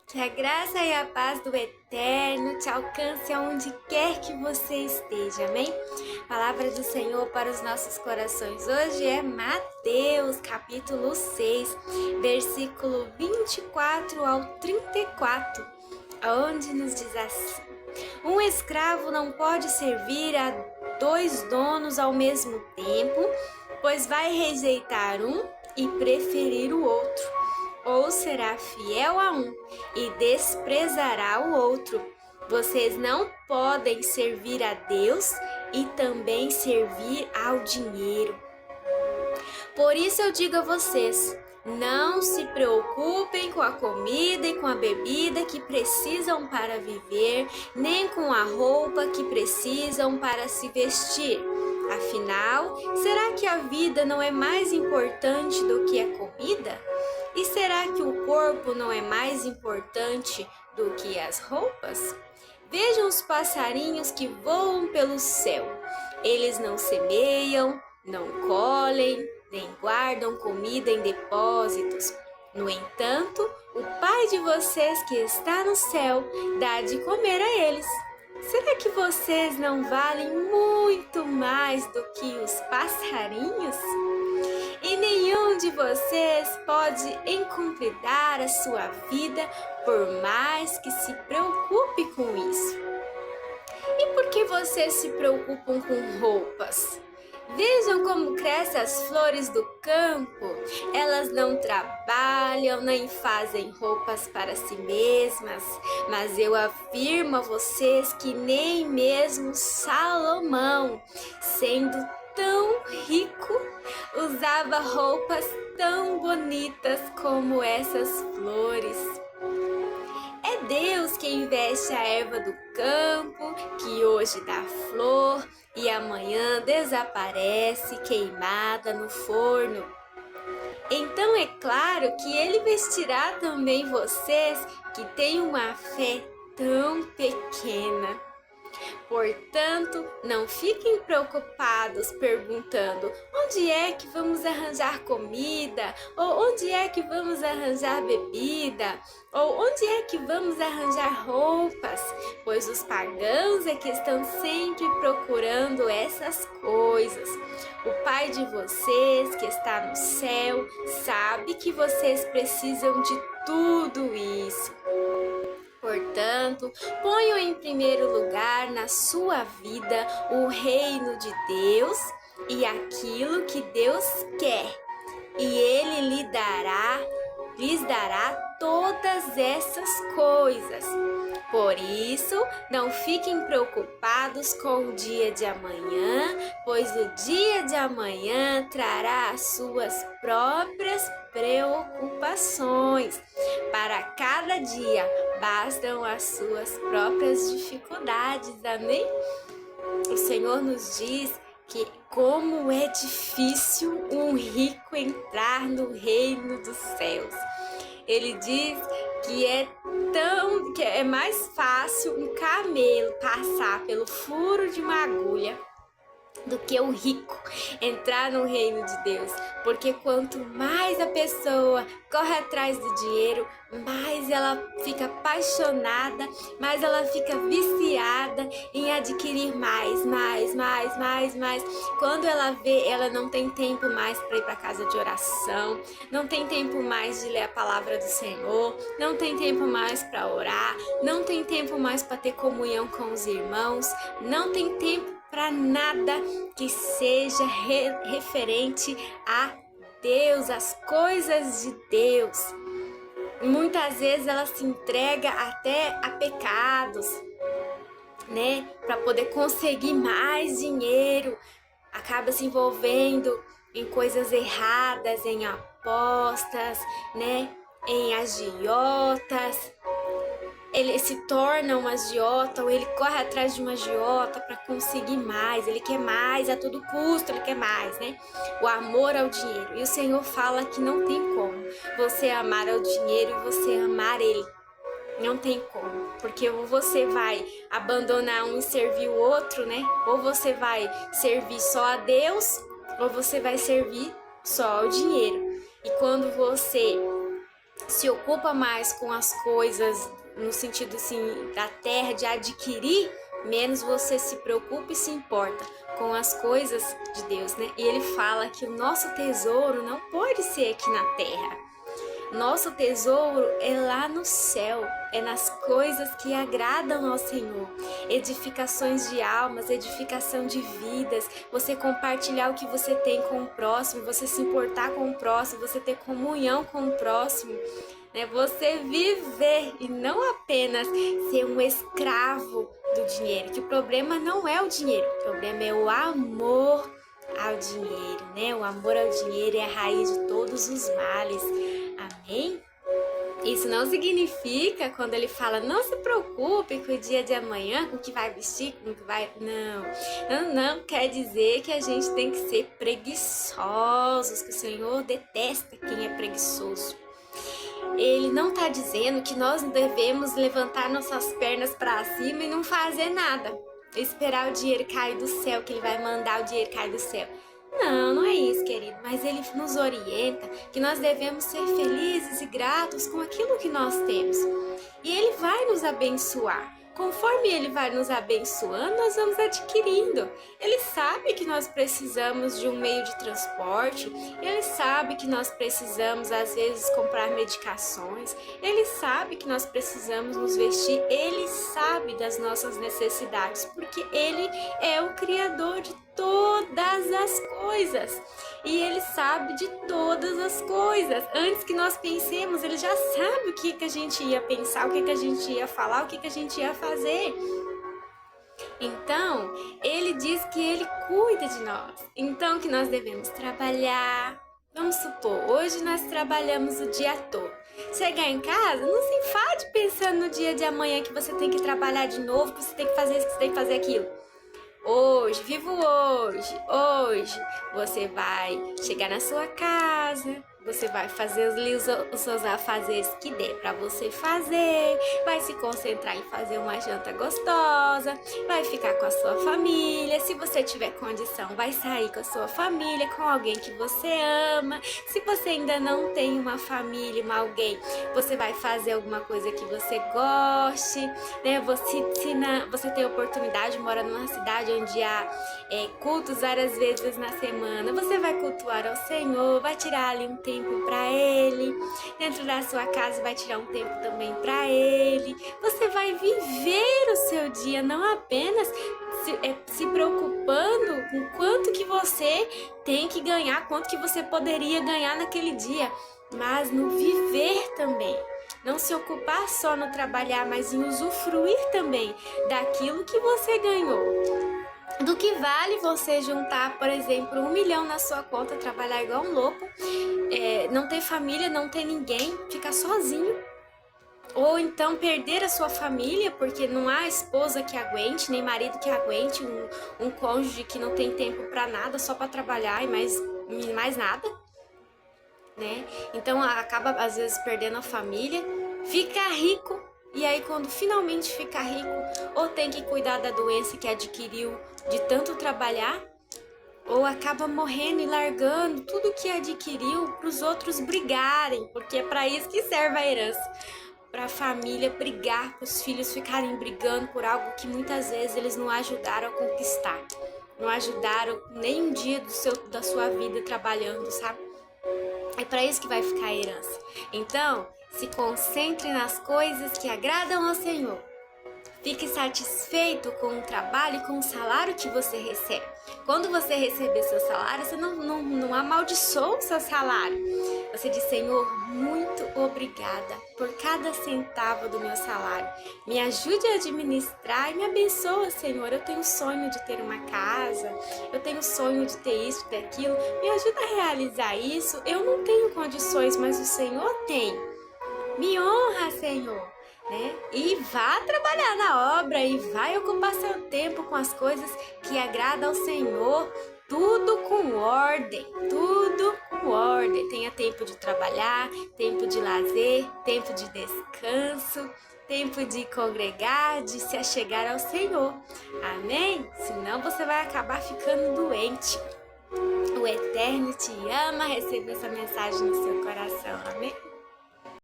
Que a graça e a paz do Eterno te alcance aonde quer que você esteja, amém? A palavra do Senhor para os nossos corações hoje é Mateus, capítulo 6, versículo 24 ao 34, onde nos diz assim: Um escravo não pode servir a dois donos ao mesmo tempo, pois vai rejeitar um e preferir o outro, ou será fiel a um e desprezará o outro. Vocês não podem servir a Deus e também servir ao dinheiro. Por isso eu digo a vocês, não se preocupem com a comida e com a bebida que precisam para viver, nem com a roupa que precisam para se vestir. Afinal, será que a vida não é mais importante do que a comida? E será que o corpo não é mais importante do que as roupas? Vejam os passarinhos que voam pelo céu. Eles não semeiam, não colhem, nem guardam comida em depósitos. No entanto, o Pai de vocês que está no céu dá de comer a eles. Será que vocês não valem muito mais do que os passarinhos? E nenhum de vocês pode encontrar a sua vida por mais que se preocupe com isso. E por que vocês se preocupam com roupas? Vejam como crescem as flores do campo. Elas não trabalham nem fazem roupas para si mesmas, mas eu afirmo a vocês que nem mesmo Salomão, sendo tão rico, usava roupas tão bonitas como essas flores. É Deus quem veste a erva do campo, que hoje dá flor e amanhã desaparece queimada no forno. Então é claro que Ele vestirá também vocês que têm uma fé tão pequena. Portanto, não fiquem preocupados perguntando onde é que vamos arranjar comida, ou onde é que vamos arranjar bebida, ou onde é que vamos arranjar roupas, pois os pagãos é que estão sempre procurando essas coisas. O Pai de vocês, que está no céu, sabe que vocês precisam de tudo isso. Portanto, ponham em primeiro lugar na sua vida o reino de Deus e aquilo que Deus quer, e Ele lhes dará todas essas coisas. Por isso, não fiquem preocupados com o dia de amanhã, pois o dia de amanhã trará as suas próprias preocupações. Para cada dia bastam as suas próprias dificuldades, amém? O Senhor nos diz que como é difícil um rico entrar no reino dos céus. Ele diz que é mais fácil um camelo passar pelo furo de uma agulha do que o rico entrar no reino de Deus, porque quanto mais a pessoa corre atrás do dinheiro, mais ela fica apaixonada, mais ela fica viciada em adquirir mais. Quando ela vê, ela não tem tempo mais para ir para casa de oração, não tem tempo mais de ler a palavra do Senhor, não tem tempo mais para orar, não tem tempo mais para ter comunhão com os irmãos, não tem tempo para nada que seja referente a Deus, as coisas de Deus. Muitas vezes ela se entrega até a pecados, né? Para poder conseguir mais dinheiro, acaba se envolvendo em coisas erradas, em apostas, né? Em agiotas. Ele se torna um agiota, ou ele corre atrás de uma agiota para conseguir mais, ele quer mais a todo custo, ele quer mais, né? O amor ao dinheiro. E o Senhor fala que não tem como você amar ao dinheiro e você amar ele. Não tem como, porque ou você vai abandonar um e servir o outro, né? Ou você vai servir só a Deus, ou você vai servir só ao dinheiro. E quando você se ocupa mais com as coisas, no sentido assim, da terra, de adquirir, menos você se preocupa e se importa com as coisas de Deus, né? E ele fala que o nosso tesouro não pode ser aqui na terra. Nosso tesouro é lá no céu, é nas coisas que agradam ao Senhor. Edificações de almas, edificação de vidas, você compartilhar o que você tem com o próximo, você se importar com o próximo, você ter comunhão com o próximo, né? Você viver e não apenas ser um escravo do dinheiro, que o problema não é o dinheiro, o problema é o amor ao dinheiro, né? O amor ao dinheiro é a raiz de todos os males. Amém? Isso não significa, quando ele fala, não se preocupe com o dia de amanhã, com o que vai vestir, com o que vai... Não quer dizer que a gente tem que ser preguiçosos, que o Senhor detesta quem é preguiçoso. Ele não está dizendo que nós devemos levantar nossas pernas para cima e não fazer nada. Esperar o dinheiro cair do céu, que ele vai mandar o dinheiro cair do céu. Não é isso, querido, mas ele nos orienta que nós devemos ser felizes e gratos com aquilo que nós temos. E ele vai nos abençoar. Conforme ele vai nos abençoando, nós vamos adquirindo. Ele sabe que nós precisamos de um meio de transporte, ele sabe que nós precisamos, às vezes, comprar medicações, ele sabe que nós precisamos nos vestir, ele sabe das nossas necessidades, porque ele é o Criador de todas as coisas. E ele sabe de todas as coisas. Antes que nós pensemos, ele já sabe o que a gente ia pensar, o que a gente ia falar, o que a gente ia fazer. Então, ele diz que ele cuida de nós. Então, que nós devemos trabalhar. Vamos supor, hoje nós trabalhamos o dia todo. Chegar em casa, não se enfade pensando no dia de amanhã que você tem que trabalhar de novo, que você tem que fazer isso, que você tem que fazer aquilo. Hoje, vivo hoje, você vai chegar na sua casa, você vai fazer os seus afazeres que der para você fazer, vai se concentrar em fazer uma janta gostosa, vai ficar com a sua família, se você tiver condição, vai sair com a sua família, com alguém que você ama. Se você ainda não tem uma família, alguém, você vai fazer alguma coisa que você goste, né? Você tem oportunidade, mora numa cidade onde há cultos várias vezes na semana, você vai cultuar ao Senhor, vai tirar ali um tempo para Ele, dentro da sua casa vai tirar um tempo também para Ele. Você vai viver o seu dia, não apenas se preocupando com quanto que você tem que ganhar, quanto que você poderia ganhar naquele dia, mas no viver também. Não se ocupar só no trabalhar, mas em usufruir também daquilo que você ganhou. Do que vale você juntar, por exemplo, 1 milhão na sua conta, trabalhar igual um louco, não ter família, não ter ninguém, ficar sozinho. Ou então perder a sua família, porque não há esposa que aguente, nem marido que aguente, um cônjuge que não tem tempo para nada, só para trabalhar e mais nada, né? Então acaba às vezes perdendo a família, fica rico. E aí quando finalmente fica rico, ou tem que cuidar da doença que adquiriu de tanto trabalhar, ou acaba morrendo e largando tudo que adquiriu para os outros brigarem, porque é para isso que serve a herança, para a família brigar, para os filhos ficarem brigando por algo que muitas vezes eles não ajudaram a conquistar, não ajudaram nem um dia da sua vida trabalhando, sabe? É para isso que vai ficar a herança. Então, se concentre nas coisas que agradam ao Senhor. Fique satisfeito com o trabalho e com o salário que você recebe. Quando você receber seu salário, você não amaldiçoa o seu salário. Você diz, Senhor, muito obrigada por cada centavo do meu salário. Me ajude a administrar e me abençoa, Senhor. Eu tenho sonho de ter uma casa, eu tenho sonho de ter isso, ter aquilo. Me ajuda a realizar isso. Eu não tenho condições, mas o Senhor tem. Me honra, Senhor. Né? E vá trabalhar na obra e vai ocupar seu tempo com as coisas que agradam ao Senhor, tudo com ordem, tudo com ordem. Tenha tempo de trabalhar, tempo de lazer, tempo de descanso, tempo de congregar, de se achegar ao Senhor. Amém? Senão você vai acabar ficando doente. O Eterno te ama, receba essa mensagem no seu coração. Amém?